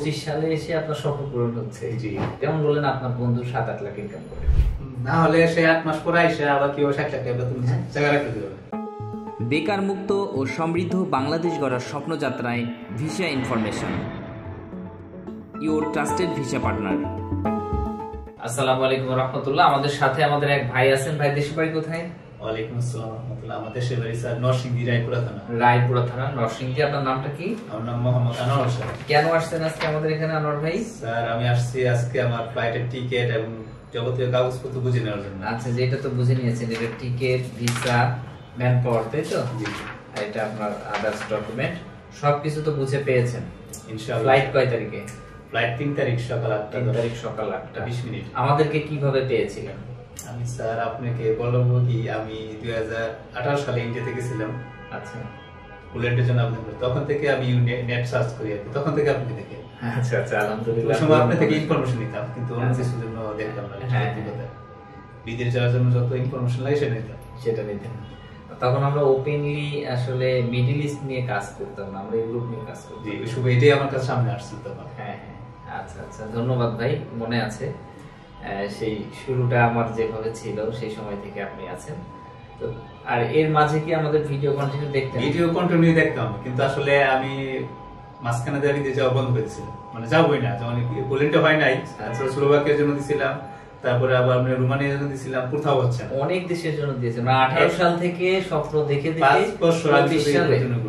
25 সালে এসে আপনার স্বপ্ন পূরণ হচ্ছে। জি। যেমন বলেন আপনার বন্ধু 7-8 লাখ ইনকাম করে, না হলে সে 8 মাস পরে এসে আবার কি 60 লাখ টাকা বেতন জায়গা রাখতে দিবে। বেকার মুক্ত ও সমৃদ্ধ বাংলাদেশ গড়ার স্বপ্নযাত্রায় visa information, your trusted visa partner. আসসালামু আলাইকুম রাহমাতুল্লাহ। আমাদের সাথে আমাদের এক ভাই আছেন। ভাই দেশের বাড়ি কোথায়? ওয়ালাইকুম আসসালাম রাহমাতুল্লাহ। আমাদের দেশের বাড়ি স্যার নরসিংদী, রায়পুরা থানা। রায়পুরা থানা, নরসিংদী। আপনার নামটা কি? আমার নাম মোহাম্মদ আনোয়ার হোসেন। কেন আসছেন আজকে আমাদের এখানে আনোয়ার ভাই? স্যার আমি আসছি আজকে আমার ফ্লাইটের টিকেট এবং যাবতীয় কাগজপত্র বুঝে নেওয়ার জন্য। আচ্ছা, যেটা তো বুঝে নিয়েছেন, এটা টিকেট, ভিসা, ম্যান পাওয়ার, তাই তো? জি। আর এটা আপনার আদার্স ডকুমেন্ট সবকিছু তো বুঝে পেয়েছেন ইনশাআল্লাহ। ফ্লাইট কয় তারিখে? ফ্লাইট 3 তারিখ সকাল 8টা। 3 তারিখ সকাল 8টা 20 মিনিট। আমাদেরকে কিভাবে পেয়েছিলেন? আমি স্যার আপনাকে বলবো কি, আমি 2018 সালে ইন্ডিয়াতে গেছিলাম। আচ্ছা বুলেটের জন্য আবেদন করি। তখন থেকে আমি নেট সার্চ করি আর কি। তখন থেকে আপনি দেখে আচ্ছা আচ্ছা, ওই আলহামদুলিল্লাহ। সময় আপনি থেকে ইনফরমেশন নিতাম, কিন্তু অন্য আচ্ছা। কিছুর জন্য দেখতাম না। হ্যাঁ, সত্যি কথা, বিদেশ যাওয়ার জন্য যত ইনফরমেশন লাগে সেটা নিতাম। সেটা নিতেন। তখন আমরা ওপেনলি আসলে মিডল ইস্ট নিয়ে কাজ করতাম না, আমরা ইউরোপ নিয়ে কাজ করতাম। জি, ওই সময় এটাই আমার কাছে সামনে আসছিল তখন। হ্যাঁ হ্যাঁ, আচ্ছা আচ্ছা, ধন্যবাদ ভাই, মনে আছে। সেই শুরুটা আমার যেভাবে ছিল সেই সময় থেকে আপনি আছেন তো। আর এর মাঝে কি আমাদের ভিডিও কন্টিনিউ দেখতেন? ভিডিও কন্টিনিউ দেখতাম, কিন্তু আসলে আমি মাঝখানে দিয়ে বিদেশ যাওয়া বন্ধ করে দিয়েছিলাম। মানে যাবোই না, যেমন পোল্যান্ডে হয় নাই, তারপরে স্লোভাকিয়ার জন্য দিছিলাম, তারপরে আবার আমরা রোমানিয়ার জন্য দিছিলাম, কোথাও হচ্ছে না। অনেক দেশের জন্য দিয়েছেন। 18 সাল থেকে স্বপ্ন দেখে দেখে 5 বছর আগে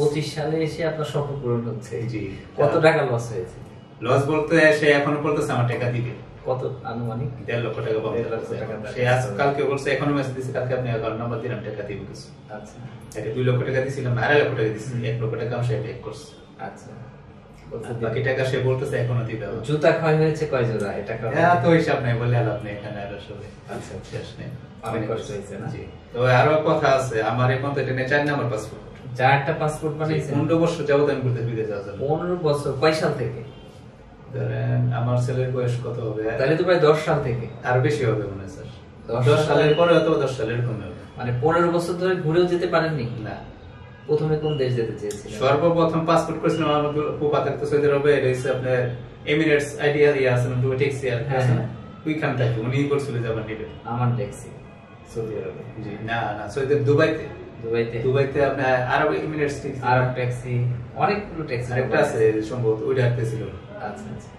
25 সালে এসে আপনার স্বপ্ন পূরণ হচ্ছে। জি। কত টাকা লস হয়েছে? লস বলতে সে এখনো বলতেছে আমার টাকা দিবে। কত আনুমানিক? 1.5 লক্ষ টাকা পাবো। 1.5 লক্ষ টাকা। সে আজ কালকে বলছে, এখনো মেসেজ দিছে, কালকে আপনি অ্যাকাউন্ট নাম্বার দিলাম, টাকা দিব কিছু। আচ্ছা তাকে 2 লক্ষ টাকা দিছিলাম, 2.5 লক্ষ টাকা দিছি, 1 লক্ষ টাকা আমি টেক করছি। আচ্ছা, আর বাকি টাকা সে বলতেছে এখনো দিবে। জুতা ক্ষয় হয়েছে কয় জোড়া? এটা তো হিসাব নাই বলে আপনি এখানে আর আসলে আচ্ছা শেষ নেই। অনেক কষ্ট হয়েছে না? জি। তো আরো কথা আছে, আমার এখন তো এটা 4 নাম্বার পাসপোর্ট। 4টা পাসপোর্ট বানিয়েছেন? 15 বছর যাবত আমি ঘুরতে বিদেশ যাওয়ার জন্য। 15 বছর? কয় সাল থেকে? ধরেন আমার ছেলের বয়স কত হবে? তাহলে তো প্রায় 10 সাল থেকে। আর বেশি হবে মনে হয় স্যার। 10 সালের পরে অথবা 10 সালের কম হবে। মানে 15 বছর ধরে ঘুরেও যেতে পারেননি? না। প্রথমে কোন দেশ যেতে চেয়েছিলেন? সর্বপ্রথম পাসপোর্ট করেছিলাম আমার ফুফা থাকতো সৌদি আরবে, এটা হচ্ছে আপনার এমিরেটস আইডিয়া ইয়ে আছে না, ট্যাক্সি আর আছে না, ওইখান থেকে উনি করছিল যাবার নিবে। আমার ট্যাক্সি সৌদি আরবে? জি না না, সৌদি দুবাইতে। দুবাইতে আপনার আরব এমিরেটস ট্যাক্সি, আরব ট্যাক্সি, অনেকগুলো ট্যাক্সি একটা আছে সম্ভবত, ওইটা আসতেছিল। আচ্ছা আচ্ছা,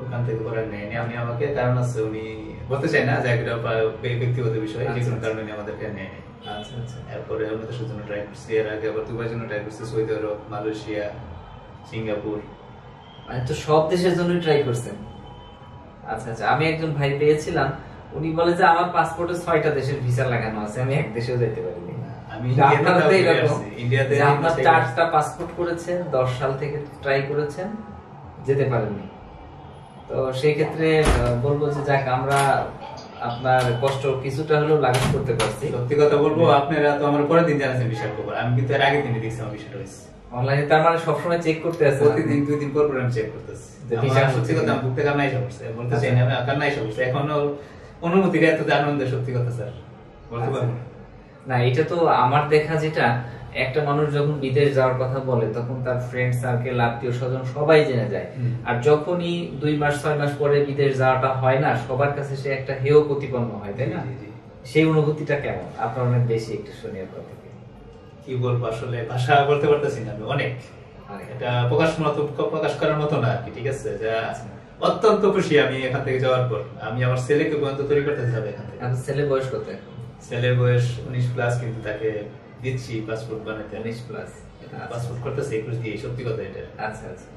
ওখান থেকে করার নেয়নি আমি, আমাকে কারণ আছে উনি বলতে চাই না, জায়গাটা ব্যক্তিগত বিষয়, যে কোনো কারণে আমাদেরকে নেয়নি। আচ্ছা আচ্ছা। এরপরে অন্য দেশের জন্য ট্রাই করছি, এর আগে আবার দুবাইয়ের জন্য ট্রাই করছি, সৌদি আরব, মালয়েশিয়া, সিঙ্গাপুর। মানে তো সব দেশের জন্যই ট্রাই করছেন? আচ্ছা আচ্ছা। আমি একজন ভাই পেয়েছিলাম, উনি বলে যে আমার পাসপোর্টে 6টা দেশের ভিসা লাগানো আছে, আমি এক দেশেও যেতে পারিনি। আমি ইন্ডিয়াতে আপনার 4টা পাসপোর্ট করেছেন, 10 সাল থেকে ট্রাই করেছেন, যেতে পারেননি। তো সেই ক্ষেত্রে বলবো যে যাক, আমরা আপনার কষ্ট কিছুটা হলেও লাঘব করতে পারছি। সত্যি কথা বলবো, আপনারা তো আমার পরের দিন জানাচ্ছেন বিষয় খবর, আমি কিন্তু এর আগের দিনে দেখছি আমার বিষয়টা হয়েছে অনলাইনে। তার মানে সবসময় চেক করতে আছে? প্রতিদিন 2 দিন পর পর আমি চেক করতেছি। সত্যি কথা আমি বুকতে কান্নাই সবছে, বলতে চাই না, আমি কান্নাই সবছে। এখনো অনুভূতিটা এত আনন্দ, সত্যি কথা স্যার বলতে পারবো না। এটা তো আমার দেখা, যেটা একটা মানুষ যখন বিদেশ যাওয়ার কথা বলে তখন তার ফ্রেন্ড সার্কেল, আত্মীয় স্বজন সবাই জেনে যায়। আর যখনই 2 মাস 6 মাস পরে বিদেশ যাওয়াটা হয় না, সবার কাছে সে একটা হেয় প্রতিপন্ন হয়, তাই না? সেই অনুভূতিটা কেমন? আপনার অনেক বেশি একটু শুনি আপনার থেকে। কি বলবো, আসলে ভাষা বলতে পারতেছি না আমি, অনেক এটা প্রকাশ করার মতো না আর কি। ঠিক আছে, যা অত্যন্ত খুশি আমি এখান থেকে যাওয়ার পর। আমি আমার ছেলেকে পর্যন্ত তৈরি করতে যাবে এখান থেকে। আপনার ছেলের বয়স কত এখন? ছেলের বয়স 19 প্লাস, কিন্তু তাকে দিচ্ছি পাসপোর্ট বানাতে। 19 প্লাস পাসপোর্ট করতেছে 21 দিয়ে, সত্যি কথা এটা। আচ্ছা আচ্ছা।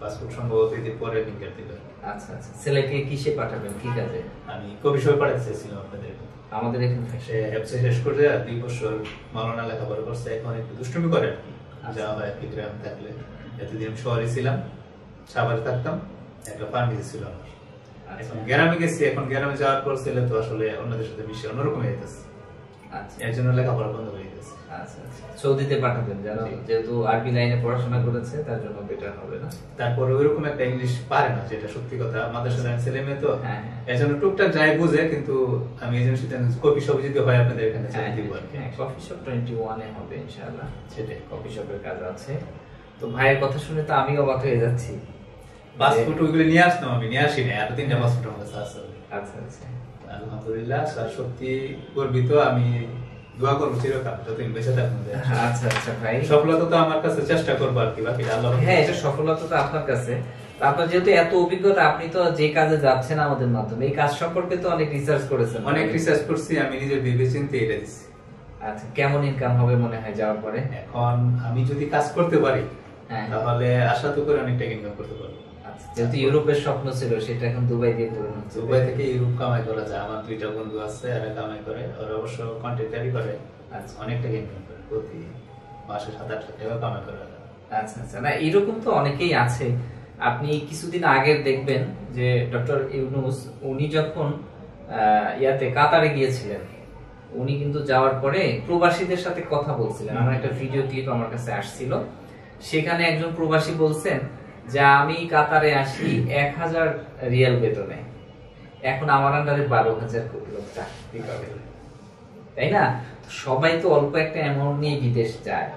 পাসপোর্ট সম্ভবত ঈদের পরে ফিঙ্গার দিবে। আচ্ছা আচ্ছা। ছেলেকে কিসে পাঠাবেন, কি কাজে? আমি কবি সবাই পাঠাতে চাইছিলাম আপনাদের, আমাদের এখানে সে হ্যাপসে শেষ করে 2 বছর মাওলানা লেখাপড়া করছে, এখন একটু দুষ্টুমি করে আর কি। যাওয়া হয় কি গ্রাম থাকলে। এতদিন আমি শহরে ছিলাম, সাভারে থাকতাম, একটা ফার্মেসি ছিল আমার। এখন গ্রামে গেছি, এখন গ্রামে যাওয়ার পর ছেলে তো আসলে অন্যদের সাথে মিশে অন্যরকম হয়ে গেছে। আচ্ছা, এর জন্য লেখাপড়া বন্ধ হয়ে গেছে। আচ্ছা আচ্ছা। সৌদিতে পাঠাবেন, যেহেতু আরবি লাইনে পড়াশোনা করেছে, তার জন্য বেটার হবে না? তারপরে ওইরকম একটা ইংলিশ পারে না, যেটা সত্যি কথা। আমাদের সাথে ছেলে মেয়ে তো, হ্যাঁ, এর জন্য টুকটাক যাই বুঝে, কিন্তু আমি এই জন্য কপি সব যদি হয় আপনাদের এখানে দিব আর কি। কফি শপ 21 এ হবে ইনশাআল্লাহ। সেটাই, কফি শপের কাজ আছে। তো ভাইয়ের কথা শুনে তো আমি অবাক হয়ে যাচ্ছি। পাসপোর্ট ওইগুলো নিয়ে আসতাম, আমি নিয়ে আসি না, আর 3টা পাসপোর্ট আমার কাছে আছে। আচ্ছা আচ্ছা, আলহামদুলিল্লাহ স্যার, সত্যি গর্বিত। আমি দোয়া করবো চিরকাল যতদিন বেঁচে থাকবো। আচ্ছা আচ্ছা ভাই, সফলতা তো আমার কাছে চেষ্টা করবো আর কি, বাকি আল্লাহ। হ্যাঁ, এটা সফলতা তো আপনার কাছে। আপনার যেহেতু এত অভিজ্ঞতা, আপনি তো যে কাজে যাচ্ছেন আমাদের মাধ্যমে, এই কাজ সম্পর্কে তো অনেক রিসার্চ করেছেন। অনেক রিসার্চ করছি, আমি নিজের ভেবে চিন্তে এটা দিচ্ছি। আচ্ছা, কেমন ইনকাম হবে মনে হয় যাওয়ার পরে? এখন আমি যদি কাজ করতে পারি তাহলে আশা তো করে অনেক টাকা ইনকাম করতে পারবো। আচ্ছা, যেহেতু ইউরোপের স্বপ্ন ছিল, সেটা এখন দুবাই দিয়ে পূরণ হচ্ছে। দুবাই থেকে ইউরোপ কামাই করা যায়। আমার 2টা বন্ধু আছে, এরা কামাই করে, ওরা অবশ্য কন্ট্রাক্টরি করে। আচ্ছা, অনেক টাকা ইনকাম করে, প্রতি মাসে 7-8 লাখ টাকা কামাই করে। আচ্ছা আচ্ছা, না এরকম তো অনেকেই আছে। আপনি কিছুদিন আগে দেখবেন যে ডক্টর ইউনূস, উনি যখন কাতারে গিয়েছিলেন, উনি কিন্তু যাওয়ার পরে প্রবাসীদের সাথে কথা বলছিলেন। আমার একটা ভিডিও ক্লিপ আমার কাছে আসছিল, সেখানে একজন প্রবাসী বলছেন যে আমি কাতারে আসি 1000 রিয়াল বেতনে, এখন আমার আন্ডারে 12,000 লোক চাকরি করে, তাই না? সবাই তো অল্প একটা অ্যামাউন্ট নিয়ে বিদেশ যায়।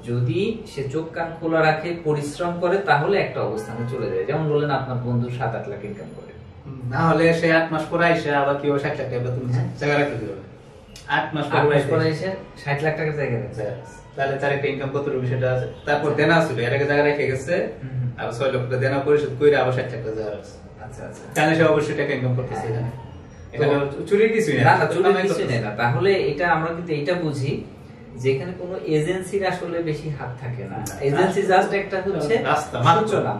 যদি সে চোখ কান খোলা রাখে, পরিশ্রম করে, তাহলে একটা অবস্থানে চলে যায়। যেমন বললেন আপনার বন্ধু 7-8 লাখ ইনকাম করে, না হলে সে 8 মাস পরে এসে আবার কি 60 লাখ টাকা বেতন জায়গা রাখতে দিবে। 8 মাস পরে এসে 60 লাখ টাকার জায়গা রাখছে, তাহলে তার একটা ইনকাম কত রুপি সেটা আছে। তারপর দেনা ছিল, এর আগে জায়গা রেখে গেছে, আর 6 লক্ষ টাকা দেনা পরিশোধ করে আবার 60 লাখ টাকা জায়গা রাখছে। আচ্ছা আচ্ছা, তাহলে সে অবশ্যই টাকা ইনকাম করতেছে। এখানে চুরির কিছুই না, চুরির কিছুই না। তাহলে এটা আমরা কিন্তু এইটা বুঝি যেখানে কোনো এজেন্সির আসলে বেশি হাত থাকে না। এজেন্সি জাস্ট একটা হচ্ছে রাস্তা,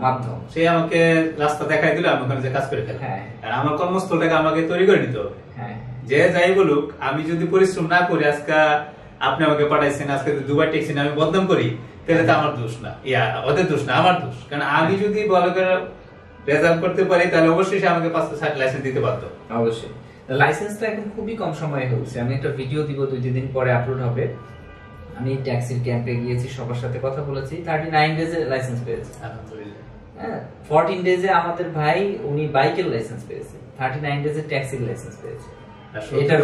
মাধ্যম। সে আমাকে রাস্তা দেখাই দিল, আমি ওখানে যে কাজ করে ফেলি। হ্যাঁ, আর আমার কর্মস্থলটাকে আমাকে তৈরি করে নিতে হবে। হ্যাঁ, যে যাই বলুক, আমি যদি পরিশ্রম না করি, আজকে আপনি আমাকে পাঠাইছেন, আজকে দুবার টেকছেন, আমি বদনাম করি, তাহলে তো আমার দোষ না, ওদের দোষ না, আমার দোষ। কারণ আমি যদি ভালো করে রেজাল্ট করতে পারি, তাহলে অবশ্যই সে আমাকে 560 লাইসেন্স দিতে পারতো। অবশ্যই লাইসেন্সটা এখন খুবই কম সময়ে হচ্ছে। আমি একটা ভিডিও দিব, 2-3 দিন পরে আপলোড হবে। আমি ট্যাক্সির ক্যাম্পে গিয়েছি, সবার সাথে কথা বলেছি, 39 ডেজে লাইসেন্স পেয়েছে। আলহামদুলিল্লাহ। হ্যাঁ, 14 ডেজে আমাদের ভাই উনি বাইকের লাইসেন্স পেয়েছে, 39 ডেজে ট্যাক্সির লাইসেন্স পেয়েছে। এটা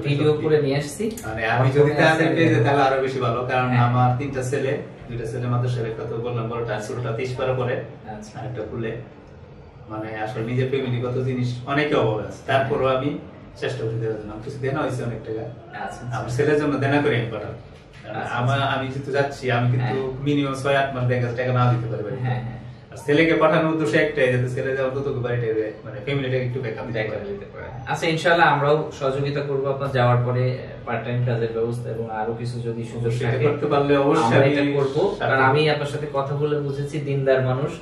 ভিডিও করে নিয়ে আসছি। মানে আমি যদি তাদের পেয়ে তাহলে আরো বেশি ভালো, কারণ আমার 3টা ছেলে, 2টা ছেলে মাদ্রাসার, একটা তো বললাম বড়টা, ছোটটা 23 পারা পরে, আর একটা ফুলে। মানে আসলে নিজের ফ্যামিলিগত জিনিস অনেকে অভাব আছে, তারপরও আমি চেষ্টা করি দেওয়ার জন্য। কিছু দেনা হয়েছে অনেক টাকা, আমার ছেলের জন্য দেনা করে আমি পাঠাবো। আমি যেহেতু যাচ্ছি, আমি কিন্তু মিনিমাম 6-8 মাস টাকা না দিতে পারি। ছেলেকে পাঠানোর উদ্দেশ্য একটাই, যাতে ছেলে অন্তত বাড়িটা মানে ফ্যামিলিটাকে একটু ব্যাকআপ দিতে পারে। আচ্ছা, ইনশাআল্লাহ আমরাও সহযোগিতা করব আপনার যাওয়ার পরে, পার্ট টাইম কাজের ব্যবস্থা এবং আরো কিছু যদি সুযোগ থাকে করতে পারলে অবশ্যই এটা করব। কারণ আমি আপনার সাথে কথা বলে বুঝেছি দিনদার মানুষ।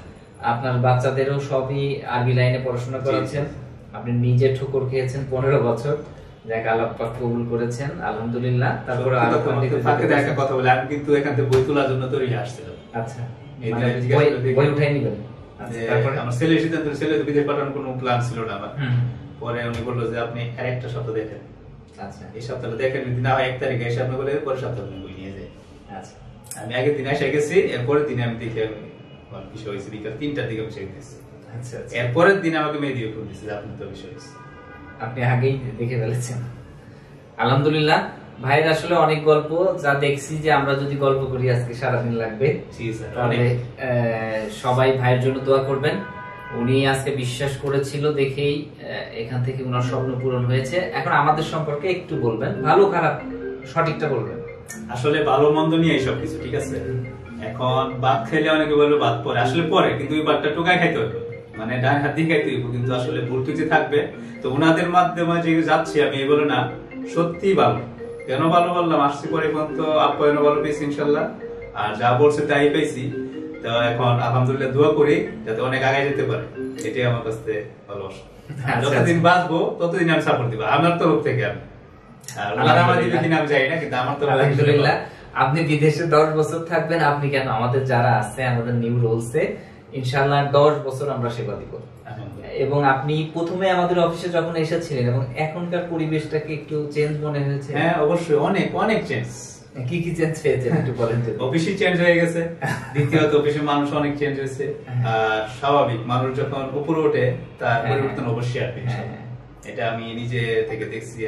আপনার বাচ্চাদেরও সবই আরবি লাইনে পড়াশোনা করাচ্ছেন, আপনি নিজে ঠোকর খেয়েছেন 15 বছর, যাকে আল্লাহ পাক কবুল করেছেন, আলহামদুলিল্লাহ। তারপরে আরো একটা কথা বলে, আমি কিন্তু এখান থেকে বই তোলার জন্য তৈরি আসছিলাম। আচ্ছা, বই উঠাই নিবেন? তারপরে আমার ছেলের সিদ্ধান্ত, ছেলে বিদেশ পাঠানোর কোনো প্ল্যান ছিল না আমার। পরে উনি বললো যে আপনি আরেকটা সপ্তাহ দেখেন। আচ্ছা, এই সপ্তাহে দেখেন, না 1 তারিখে এসে আপনি বলে পরের সপ্তাহে বই নিয়ে যায়। আচ্ছা, আমি আগের দিন এসে গেছি, এরপরের দিনে আমি দেখে বিষয় হয়েছে বিকাল 3টার দিকে বসে গেছি। আচ্ছা, এরপরের দিন আমাকে মেয়ে দিয়ে ফোন দিচ্ছে, আপনি তো বিষয় হয়েছে, আপনি আগেই দেখে ফেলেছেন। আলহামদুলিল্লাহ। ভাইয়ের আসলে অনেক গল্প, যা দেখছি যে আমরা যদি গল্প করি আজকে সারাদিন লাগবে। তাহলে সবাই ভাইয়ের জন্য দোয়া করবেন। উনি আজকে বিশ্বাস করেছিল দেখেই এখান থেকে ওনার স্বপ্ন পূরণ হয়েছে। এখন আমাদের সম্পর্কে একটু বলবেন, ভালো খারাপ সঠিকটা বলবেন। আসলে ভালো মন্দ নিয়ে এইসব কিছু, ঠিক আছে? এখন ভাত খাইলে অনেকে বলবে ভাত পরে, আসলে পরে, কিন্তু ওই ভাতটা টোকায় খাইতে হবে, মানে ডান হাত দিয়ে খাইতে হইব, কিন্তু আসলে ভুল ত্রুটি থাকবে। তো ওনাদের মাধ্যমে যে যাচ্ছি আমি, এই বলে না, সত্যি ভালো। কেন ভালো বললাম, আসছি পরে পর্যন্ত আপ্যায়নও ভালো পেয়েছি ইনশাল্লাহ, আর যা বলছে তাই পেয়েছি। তো এখন আলহামদুলিল্লাহ দোয়া করি যাতে অনেক আগে যেতে পারে, এটাই আমার কাছে ভালোবাসা। যতদিন বাঁচবো ততদিন আমি সাপোর্ট দিব আমার তরফ থেকে। আমি জানি না, কিন্তু আমার তরফ আলহামদুলিল্লাহ। আপনি বিদেশে 10 বছর থাকবেন, আপনি কেন, আমাদের যারা আছে, আমাদের নিউ রোলসে ইনশাআল্লাহ 10 বছর আমরা সেবা দিব। এবং আপনি প্রথমে আমাদের অফিসে যখন এসেছিলেন, এবং এখনকার পরিবেশটাকে একটু চেঞ্জ মনে হয়েছে? হ্যাঁ, অবশ্যই অনেক অনেক চেঞ্জ। কি কি চেঞ্জ হয়েছে একটু বলেন। অফিসই চেঞ্জ হয়ে গেছে, দ্বিতীয়ত অফিসের মানুষ অনেক চেঞ্জ হয়েছে। আর স্বাভাবিক, মানুষ যখন উপরে ওঠে তার পরিবর্তন অবশ্যই আসবে, এটা আমি নিজে থেকে দেখছি।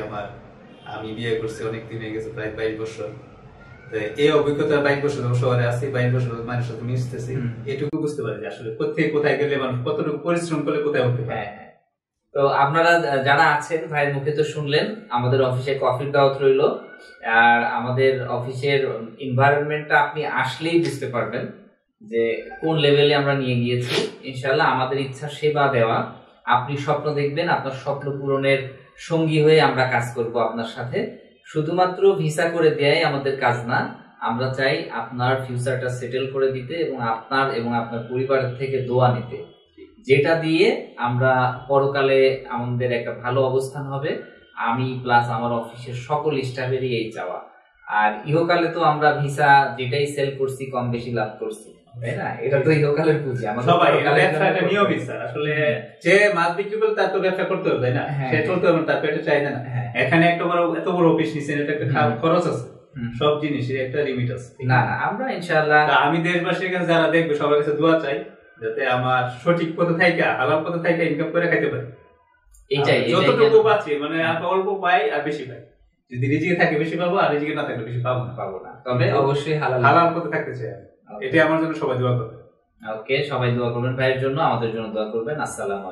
আমি বিয়ে করছি অনেক দিন হয়ে গেছে, প্রায় 22 বছর। তো এই অভিজ্ঞতা 22 বছর শহরে আছি, 22 বছর মানুষের সাথে মিশতেছি, এটুকু বুঝতে পারি যে আসলে কোথায় কোথায় গেলে মানুষ কতটুকু পরিশ্রম করলে কোথায় উঠতে পারে। তো আপনারা যারা আছেন ভাইয়ের মুখে তো শুনলেন, আমাদের অফিসে কফির দাওয়াত রইল। আর আমাদের অফিসের এনভায়রনমেন্টটা আপনি আসলেই বুঝতে পারবেন যে কোন লেভেলে আমরা নিয়ে গিয়েছি। ইনশাআল্লাহ আমাদের ইচ্ছা সেবা দেওয়া, আপনি স্বপ্ন দেখবেন, আপনার স্বপ্ন পূরণের সঙ্গী হয়ে আমরা কাজ করব আপনার সাথে। শুধুমাত্র ভিসা করে দেয়াই আমাদের কাজ না, আমরা চাই আপনার ফিউচারটা সেটেল করে দিতে এবং আপনার পরিবারের থেকে দোয়া নিতে, যেটা দিয়ে আমরা পরকালে আমাদের একটা ভালো অবস্থান হবে। আমি প্লাস আমার অফিসের সকল স্টাফেরই এই চাওয়া। আর ইহকালে তো আমরা ভিসা যেটাই সেল করছি কম বেশি লাভ করছি, তাই না? এটা তো ইহকালের পুঁজি, আমাদের সবাই ব্যবসাটা নিয়ম স্যার। আসলে যে মাছ বিক্রি করে তার তো ব্যবসা করতে হবে, তাই না? সে চলতে হবে, তার পেটে চাহিদা না। এখানে একটা এত বড় অফিস নিছেন, এটা একটা খরচ আছে, সব জিনিসের একটা লিমিট আছে। না আমরা ইনশাআল্লাহ, আমি দেশবাসীর কাছে যারা দেখবে সবার কাছে দোয়া চাই যাতে আমার সঠিক পথে থাইকা হালাল পথে থাইকা ইনকাম করে খাইতে পারি। এইটাই যতটুকু পাচ্ছি মানে অল্প পাই আর বেশি পাই। যদি রিজিকে থাকে বেশি পাবো, আর রিজিকে না থাকলে বেশি পাবো না। তবে অবশ্যই হালাল পথে থাকতে চাই। এটাই আমার জন্য সবাই দোয়া করবে। ওকে, সবাই দোয়া করবেন ভাইয়ের জন্য, আমাদের জন্য দোয়া করবেন। আসসালামু আলাইকুম।